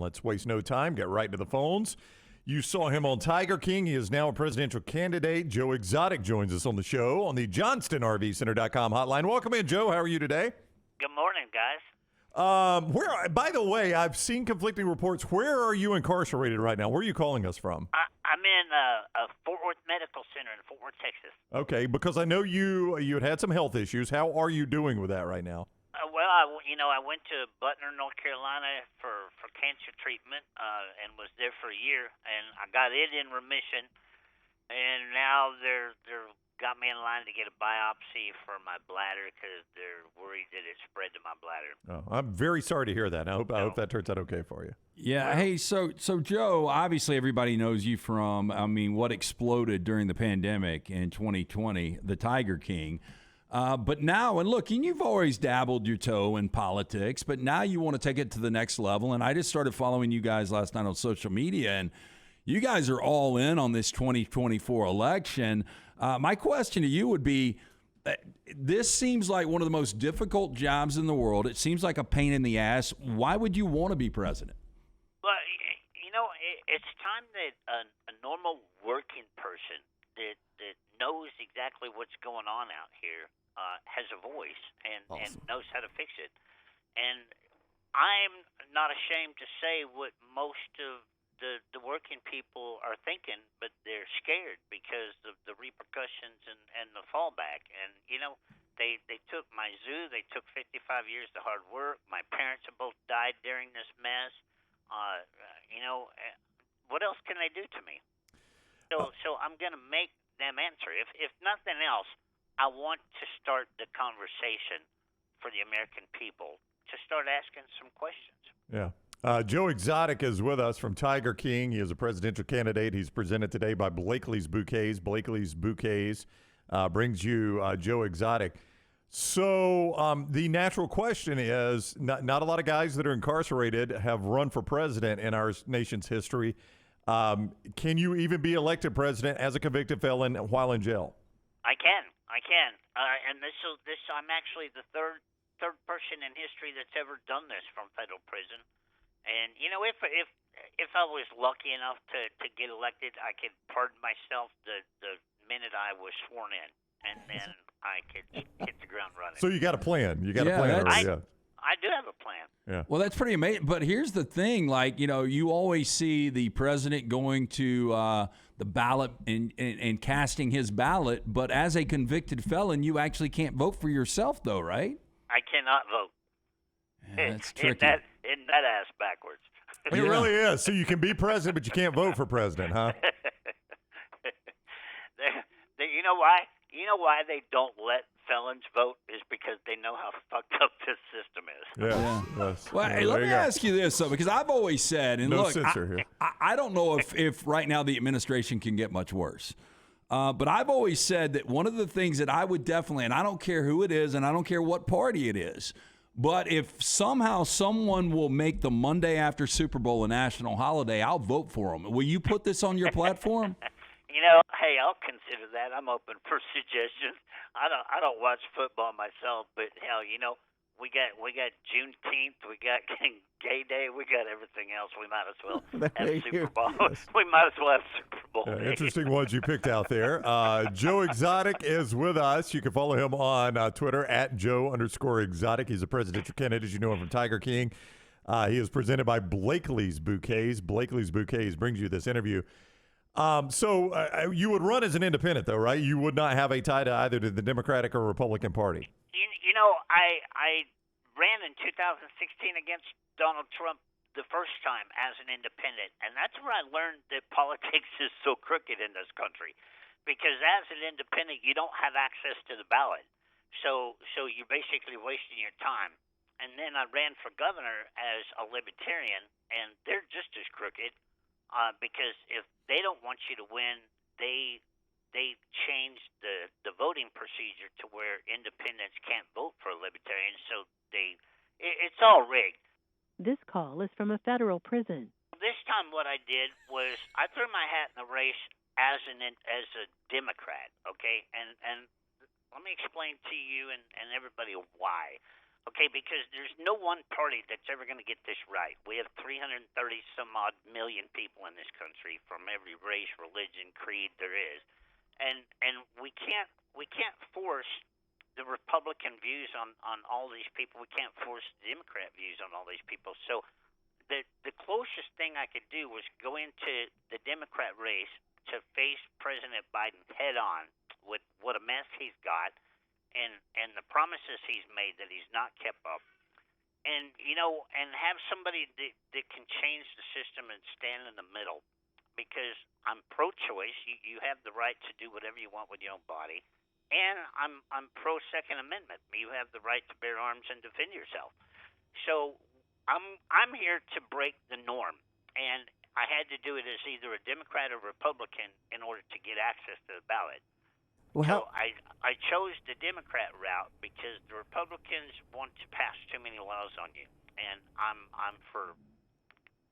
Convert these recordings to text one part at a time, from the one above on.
Let's waste no time. Get right to the phones. You saw him on Tiger King. He is now a presidential candidate. Joe Exotic joins us on the show on the JohnstonRVCenter.com hotline. Welcome in, Joe. How are you today? Good morning, guys. By the way, I've seen conflicting reports. Where are you incarcerated right now? Where are you calling us from? I'm in Fort Worth Medical Center in Fort Worth, Texas. Okay, because I know you had some health issues. How are you doing with that right now? I went to Butner, North Carolina for cancer treatment and was there for a year, and I got it in remission, and now they're got me in line to get a biopsy for my bladder because they're worried that it spread to my bladder. Oh, I'm very sorry to hear that. I hope that turns out okay for you. Yeah. Hey, so Joe, obviously everybody knows you from, what exploded during the pandemic in 2020, the Tiger King. But now, and look, and you've always dabbled your toe in politics, but now you want to take it to the next level. And I just started following you guys last night on social media, and you guys are all in on this 2024 election. My question to you would be, this seems like one of the most difficult jobs in the world. It seems like a pain in the ass. Why would you want to be president? Well, it's time that a normal working person that knows exactly what's going on out here has a voice and knows how to fix it. And I'm not ashamed to say what most of the working people are thinking, but they're scared because of the repercussions and the fallback. And, they took my zoo. They took 55 years of hard work. My parents have both died during this mess. What else can they do to me? So I'm going to make them answer. If nothing else, I want to start the conversation for the American people to start asking some questions. Yeah. Joe Exotic is with us from Tiger King. He is a presidential candidate. He's presented today by Blakely's Bouquets. Blakely's Bouquets brings you Joe Exotic. So the natural question is, not a lot of guys that are incarcerated have run for president in our nation's history. Can you even be elected president as a convicted felon while in jail? I can. And this I'm actually the third person in history that's ever done this from federal prison. And if I was lucky enough to get elected, I could pardon myself the minute I was sworn in, and then I could hit the ground running. So you got a plan. You got a plan already. I do have a plan. Yeah. Well, that's pretty amazing. But here's the thing, you always see the president going to the ballot and casting his ballot. But as a convicted felon, you actually can't vote for yourself, though, right? I cannot vote. Yeah, that's tricky. Isn't that ass backwards? It really is. So you can be president, but you can't vote for president, huh? You know why? You know why they don't let felons vote is because they know how fucked up this system is. Yes. Well, hey, let me ask you this, though, because I've always said, and look, I don't know if right now the administration can get much worse. But I've always said that one of the things that I would definitely, and I don't care who it is, and I don't care what party it is, but if somehow someone will make the Monday after Super Bowl a national holiday, I'll vote for them. Will you put this on your platform? Hey, I'll consider that. I'm open for suggestions. I don't watch football myself, but hell, we got Juneteenth, we got Gay Day, we got everything else. We might as well have Super Bowl. We might as well have Super Bowl. Yeah, interesting ones you picked out there. Joe Exotic is with us. You can follow him on Twitter at Joe_Exotic. He's a presidential candidate. You know him from Tiger King. He is presented by Blakely's Bouquets. Blakely's Bouquets brings you this interview. So you would run as an independent, though, right? You would not have a tie to either to the Democratic or Republican Party. I ran in 2016 against Donald Trump the first time as an independent, and that's where I learned that politics is so crooked in this country. Because as an independent, you don't have access to the ballot, so you're basically wasting your time. And then I ran for governor as a libertarian, and they're just as crooked. Because if they don't want you to win, they changed the voting procedure to where independents can't vote for a libertarian. So it's all rigged. This call is from a federal prison. This time, what I did was I threw my hat in the race as a Democrat. Okay, and let me explain to you and everybody why. Okay, because there's no one party that's ever going to get this right. We have 330 some odd million people in this country from every race, religion, creed there is, and we can't force the Republican views on all these people. We can't force the Democrat views on all these people. So the closest thing I could do was go into the Democrat race to face President Biden head on with what a mess he's got and the promises he's made that he's not kept up, and and have somebody that can change the system and stand in the middle, because I'm pro-choice. You have the right to do whatever you want with your own body, and I'm pro Second Amendment. You have the right to bear arms and defend yourself. So I'm here to break the norm, and I had to do it as either a Democrat or Republican in order to get access to the ballot. Well, So I chose the Democrat route because the Republicans want to pass too many laws on you, and I'm for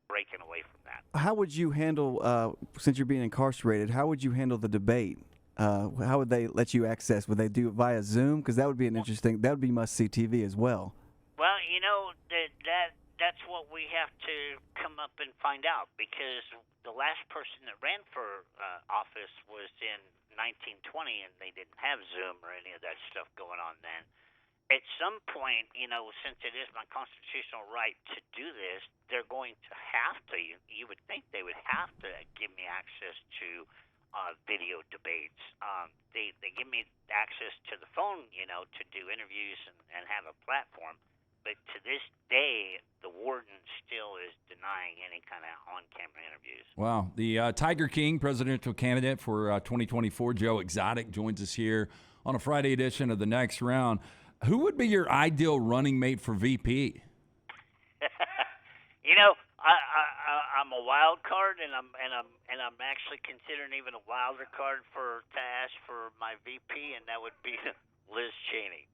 breaking away from that. how would you handle, since you're being incarcerated, how would you handle the debate? How would they let you access? Would they do it via Zoom? Because that would be that would be must-see TV as well. Well, that's what we have to come up and find out, because the last person that ran for office was in 1920, and they didn't have Zoom or any of that stuff going on then. At some point, since it is my constitutional right to do this, they're going to have to. You would think they would have to give me access to video debates. They give me access to the phone, to do interviews and have a platform. But to this day, the warden still is denying any kind of on-camera interviews. Wow. The Tiger King, presidential candidate for 2024, Joe Exotic, joins us here on a Friday edition of The Next Round. Who would be your ideal running mate for VP? I'm a wild card, and I'm actually considering even a wilder card to ask for my VP, and that would be Liz Cheney.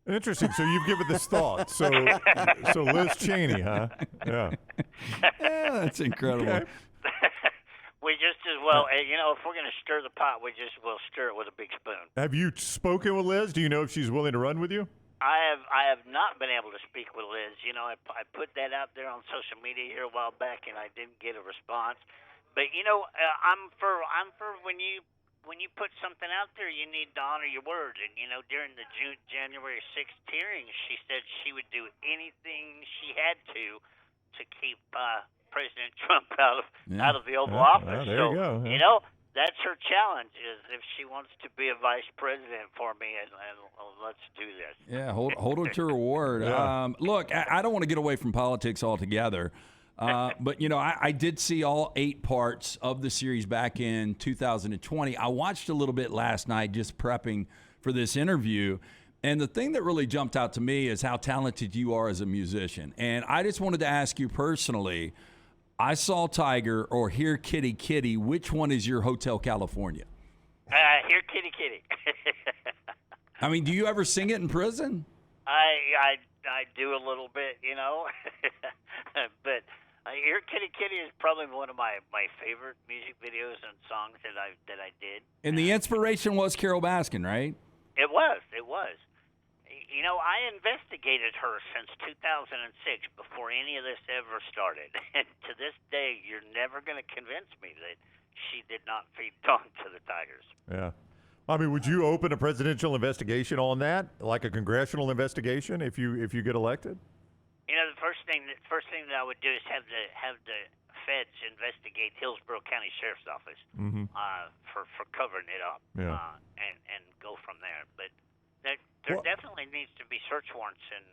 Interesting. So you've given this thought. So Liz Cheney, huh? Yeah. Yeah, that's incredible. Okay. We just as well, if we're going to stir the pot, we'll stir it with a big spoon. Have you spoken with Liz? Do you know if she's willing to run with you? I have not been able to speak with Liz. I put that out there on social media here a while back, and I didn't get a response. But I'm for when you put something out there, you need to honor your word. And during the January 6th hearing, she said she would do anything she had to keep President Trump out of the Oval Office. There you go. Yeah. That's her challenge, is if she wants to be a vice president for me, and let's do this. Yeah, hold her to her word. Yeah. Look, I don't want to get away from politics altogether, but I did see all 8 parts of the series back in 2020. I watched a little bit last night just prepping for this interview, and the thing that really jumped out to me is how talented you are as a musician. And I just wanted to ask you personally, I Saw Tiger or Here Kitty Kitty, which one is your Hotel California? Here Kitty Kitty. I mean, do you ever sing it in prison? I do a little bit, but Here Kitty Kitty is probably one of my favorite music videos and songs that I did. And the inspiration was Carol Baskin, right? It was. I investigated her since 2006, before any of this ever started. And to this day, you're never going to convince me that she did not feed tongue to the tigers. Yeah. I mean, would you open a presidential investigation on that, like a congressional investigation, if you get elected? The first thing that I would do is have the feds investigate Hillsborough County Sheriff's Office for covering it up, and go from there. But there definitely needs to be search warrants and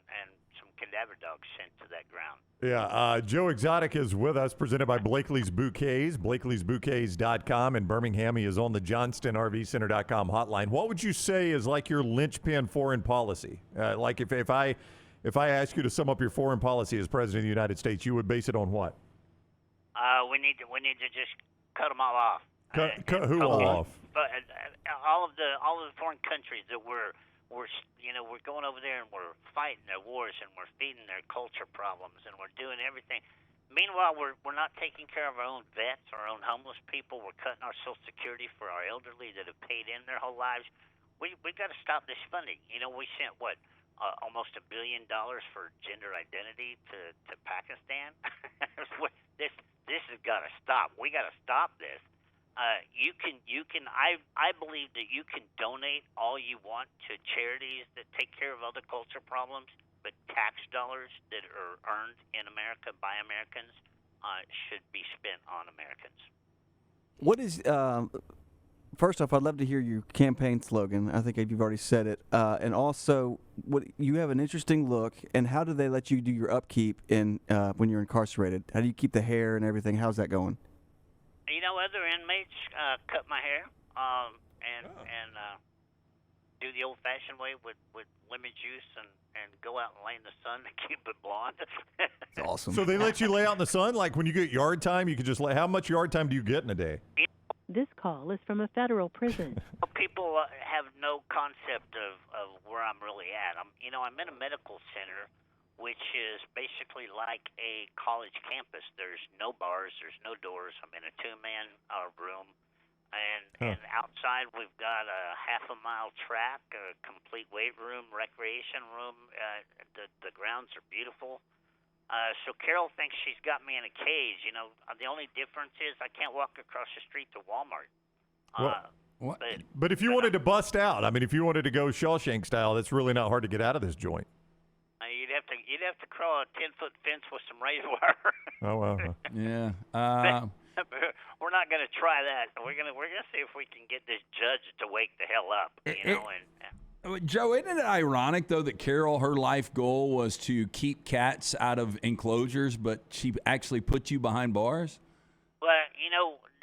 some cadaver dogs sent to that ground. Yeah, Joe Exotic is with us, presented by Blakely's Bouquets, Blakely'sBouquets.com. In Birmingham, he is on the JohnstonRVCenter.com hotline. What would you say is like your linchpin foreign policy? Like if I ask you to sum up your foreign policy as President of the United States, you would base it on what? We need to just cut them all off. Cut who all off? But all of the foreign countries that we're going over there and we're fighting their wars and we're feeding their culture problems and we're doing everything. Meanwhile, we're not taking care of our own vets, our own homeless people. We're cutting our Social Security for our elderly that have paid in their whole lives. We got to stop this funding. We sent almost $1 billion for gender identity to Pakistan. This has got to stop. We got to stop this. You can. I believe that you can donate all you want to charities that take care of other culture problems, but tax dollars that are earned in America by Americans should be spent on Americans. What is first off, I'd love to hear your campaign slogan. I think you've already said it, and also, what you have an interesting look. And how do they let you do your upkeep in when you're incarcerated? How do you keep the hair and everything? How's that going? You know, other inmates cut my hair and do the old-fashioned way with lemon juice and go out and lay in the sun to keep it blonde. It's awesome. So they let you lay out in the sun? Like when you get yard time, you can just lay. How much yard time do you get in a day? This call is from a federal prison. People have no concept of where I'm really at. I'm in a medical center, which is basically like a college campus. There's no bars, there's no doors. I'm in a two-man room, and outside we've got a half-a-mile track, a complete weight room, recreation room. The grounds are beautiful. So Carol thinks she's got me in a cage. You know, the only difference is I can't walk across the street to Walmart. What? But if you wanted to bust out, I mean, if you wanted to go Shawshank style, that's really not hard to get out of this joint. You'd have to crawl a 10-foot fence with some razor wire. Oh well. Yeah. We're not going to try that. We're gonna see if we can get this judge to wake the hell up. Joe, isn't it ironic though that Carol, her life goal was to keep cats out of enclosures, but she actually put you behind bars? Well,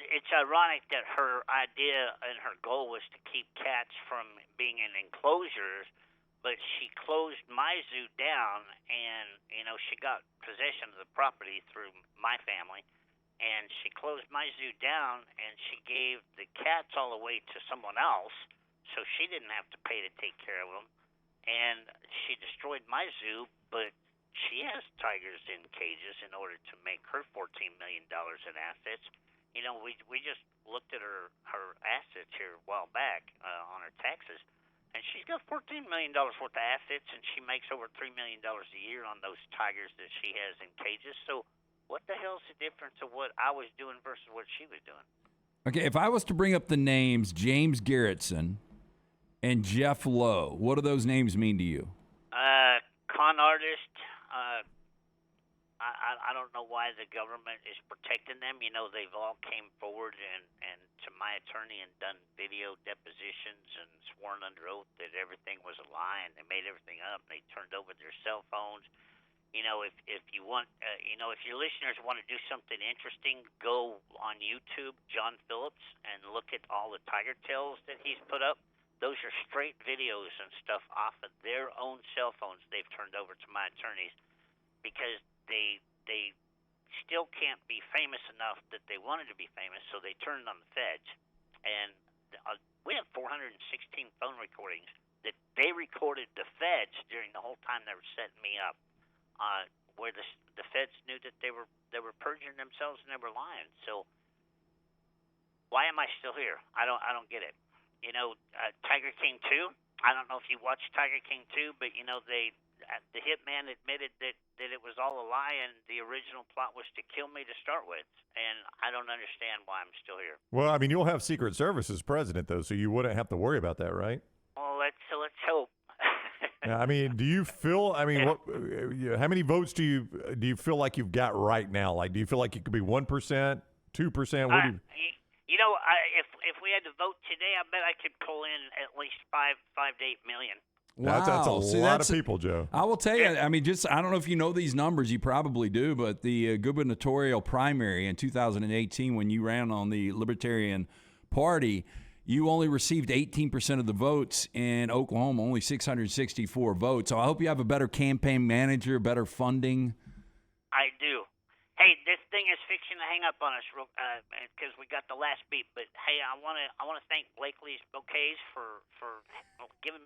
it's ironic that her idea and her goal was to keep cats from being in enclosures, but she closed my zoo down, and she got possession of the property through my family, and she closed my zoo down, and she gave the cats all away to someone else, so she didn't have to pay to take care of them, and she destroyed my zoo, but she has tigers in cages in order to make her $14 million in assets. We just looked at her assets here a while back on her taxes, and she's got $14 million worth of assets, and she makes over $3 million a year on those tigers that she has in cages. So what the hell's the difference of what I was doing versus what she was doing? Okay, if I was to bring up the names James Garretson and Jeff Lowe, what do those names mean to you? Con artist. I don't know why the government is protecting them. They've all came forward and to my attorney and done video depositions and sworn under oath that everything was a lie, and they made everything up. They turned over their cell phones. If you want, if your listeners want to do something interesting, go on YouTube, John Phillips, and look at all the tiger tails that he's put up. Those are straight videos and stuff off of their own cell phones they've turned over to my attorneys because they still can't be famous enough that they wanted to be famous, so they turned on the feds. And we have 416 phone recordings that they recorded the feds during the whole time they were setting me up, where the feds knew that they were perjuring themselves and they were lying. So why am I still here? I don't get it. Tiger King 2. I don't know if you watched Tiger King 2, but the hitman admitted that it was all a lie, and the original plot was to kill me to start with. And I don't understand why I'm still here. Well, I mean, you'll have Secret Service as president, though, so you wouldn't have to worry about that, right? Well, let's hope. I mean, do you feel? I mean, how many votes do you feel like you've got right now? Like, do you feel like you could be 1%, 2%? If we had to vote today, I bet I could pull in at least 5 to 8 million. Wow. That's a lot that's of people, Joe. I will tell you, I mean, I don't know if you know these numbers. You probably do, but the gubernatorial primary in 2018, when you ran on the Libertarian Party, you only received 18% of the votes in Oklahoma, only 664 votes. So I hope you have a better campaign manager, better funding. I do. Hey, this thing is fixing to hang up on us because we got the last beat. But hey, I want to thank Blakely's Bouquets for giving.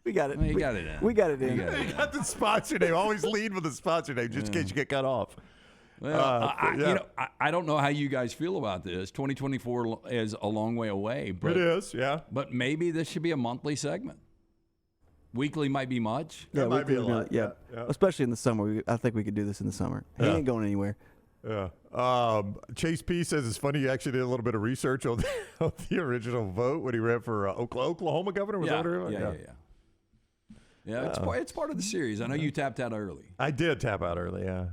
We got it. Well, you got it in. We got it in. You got the sponsor name. Always lead with the sponsor name, just in case you get cut off. Well, I don't know how you guys feel about this. 2024 is a long way away. But, it is, yeah. But maybe this should be a monthly segment. Weekly might be much. That might be a we could do lot, it, yeah. yeah. Especially in the summer. I think we could do this in the summer. He Yeah. ain't going anywhere. Yeah. Chase P says it's funny you actually did a little bit of research on on the original vote when he ran for Oklahoma governor. Was Yeah, that what he was? Yeah, it's part of the series. I know you tapped out early. I did tap out early. Yeah.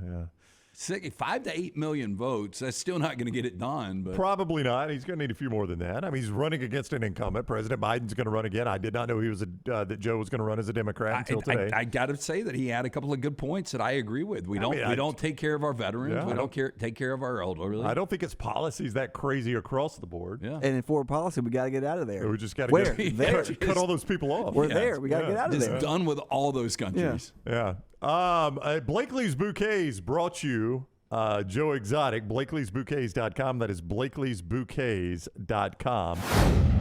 5 to 8 million votes. That's still not going to get it done. But Probably not. He's going to need a few more than that. I mean, he's running against an incumbent. President Biden's going to run again. I did not know he was that Joe was going to run as a Democrat until today. I got to say that he had a couple of good points that I agree with. We don't take care of our veterans. Yeah, we don't take care of our elderly. I don't think his policy's that crazy across the board. Yeah. And in foreign policy, we got to get out of there. We just got to Where? There. There. Cut all those people off. We're there. We got to get out of Just there. done with all those countries. Yeah. Blakely's Bouquets brought you Joe Exotic. Blakely'sBouquets.com. That is Blakely'sBouquets.com.